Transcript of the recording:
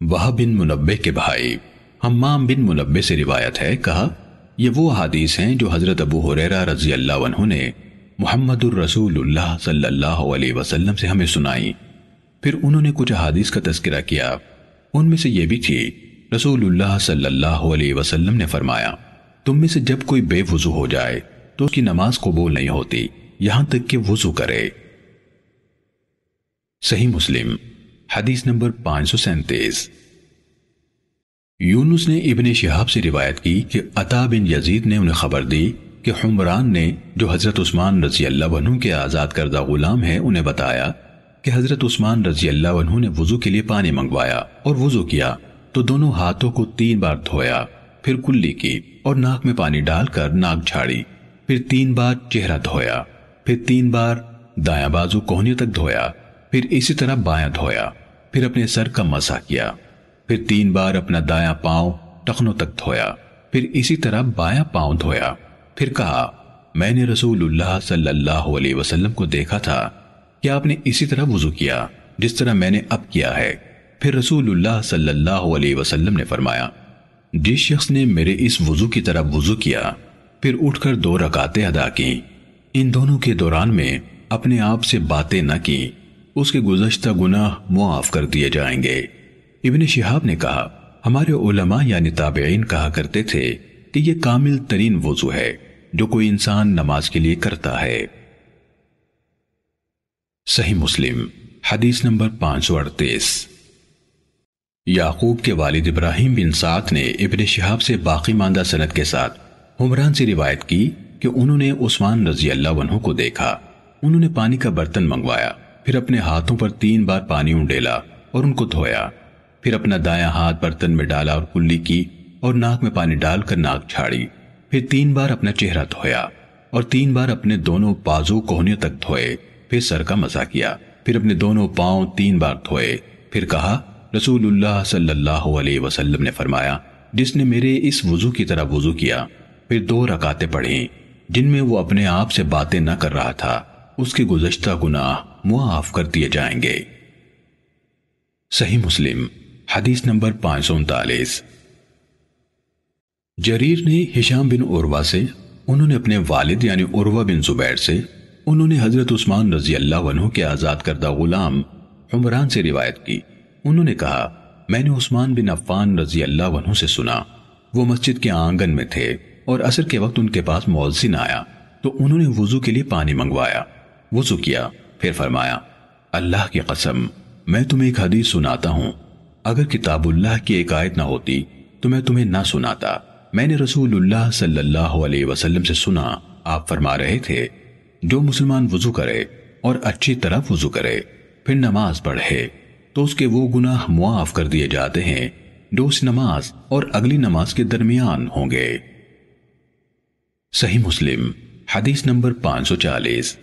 وہب بن منبہ کے بھائی حمام بن منبہ سے روایت ہے، کہا یہ وہ حدیث ہیں جو حضرت ابو ہریرہ رضی اللہ عنہ نے محمد الرسول اللہ صلی اللہ علیہ وسلم سے ہمیں سنائی۔ پھر انہوں نے کچھ حدیث کا تذکرہ کیا، ان میں سے یہ بھی تھی رسول اللہ صلی اللہ علیہ وسلم نے فرمایا، تم میں سے جب کوئی بے وضو ہو جائے تو اس کی نماز قبول نہیں ہوتی یہاں تک کہ وضو کرے۔ صحیح مسلم حدیث نمبر 537۔ یونس نے ابن شہاب سے روایت کی کہ عطا بن یزید نے انہیں خبر دی کہ حمران نے جو حضرت عثمان رضی اللہ عنہ کے آزاد کردہ غلام ہے انہیں بتایا کہ حضرت عثمان رضی اللہ عنہ نے وضو کے لیے پانی منگوایا اور وضو کیا تو دونوں ہاتھوں کو 3 بار دھویا، پھر کلی کی اور ناک میں پانی ڈال کر ناک جھاڑی، پھر 3 بار چہرہ دھویا، پھر 3 بار دایاں بازو کوہنی تک دھویا، پھر اسی طرح بایاں دھویا، پھر اپنے سر کا مسح کیا، پھر 3 بار اپنا دایاں پاؤں ٹخنوں تک دھویا، پھر اسی طرح بایاں پاؤں دھویا، پھر کہا میں نے رسول اللہ صلی اللہ علیہ وسلم کو دیکھا تھا کہ آپ نے اسی طرح وضو کیا جس طرح میں نے اب کیا ہے۔ پھر رسول اللہ صلی اللہ علیہ وسلم نے فرمایا، جس شخص نے میرے اس وضو کی طرح وضو کیا پھر اٹھ کر 2 رکعتیں ادا کی، ان دونوں کے دوران میں اپنے آپ سے باتیں نہ کی، اس کے گزشتہ گناہ معاف کر دیے جائیں گے۔ ابن شہاب نے کہا ہمارے علماء یعنی تابعین کہا کرتے تھے کہ یہ کامل ترین وضو ہے جو کوئی انسان نماز کے لیے کرتا ہے۔ صحیح مسلم حدیث نمبر 538۔ یعقوب کے والد ابراہیم بن سعد نے ابن شہاب سے باقی ماندہ سند کے ساتھ حمران سے روایت کی کہ انہوں نے عثمان رضی اللہ عنہ کو دیکھا، انہوں نے پانی کا برتن منگوایا، پھر اپنے ہاتھوں پر 3 بار پانی انڈیلا اور ان کو دھویا، پھر اپنا دایاں ہاتھ برتن میں ڈالا اور کلی کی اور ناک میں پانی ڈال کر ناک جھاڑی، پھر 3 بار اپنا چہرہ دھویا اور 3 بار اپنے دونوں بازو کوہنیوں تک دھوئے، پھر سر کا مسح کیا، پھر اپنے دونوں پاؤں 3 بار دھوئے، پھر کہا رسول اللہ صلی اللہ علیہ وسلم نے فرمایا، جس نے میرے اس وضو کی طرح وضو کیا پھر 2 رکعتیں پڑھیں جن میں وہ اپنے آپ سے باتیں نہ کر رہا تھا، اس کے گزشتہ گناہ معاف کر دیے جائیں گے۔ صحیح مسلم حدیث نمبر 539۔ جریر نے ہشام بن عروہ سے، انہوں نے اپنے والد یعنی عروہ بن زبیر سے، انہوں نے حضرت عثمان رضی اللہ عنہ کے آزاد کردہ غلام حمران سے روایت کی، انہوں نے کہا میں نے عثمان بن عفان رضی اللہ عنہ سے سنا، وہ مسجد کے آنگن میں تھے اور عصر کے وقت ان کے پاس مؤذن آیا تو انہوں نے وضو کے لیے پانی منگوایا، وضو کیا، پھر فرمایا اللہ کی قسم میں تمہیں ایک حدیث سناتا ہوں، اگر کتاب اللہ کی ایک آیت نہ ہوتی تو میں تمہیں نہ سناتا۔ میں نے رسول اللہ صلی اللہ علیہ وسلم سے سنا، آپ فرما رہے تھے جو مسلمان وضو کرے اور اچھی طرح وضو کرے پھر نماز پڑھے تو اس کے وہ گناہ معاف کر دیے جاتے ہیں جو اس نماز اور اگلی نماز کے درمیان ہوں گے۔ صحیح مسلم حدیث نمبر 540۔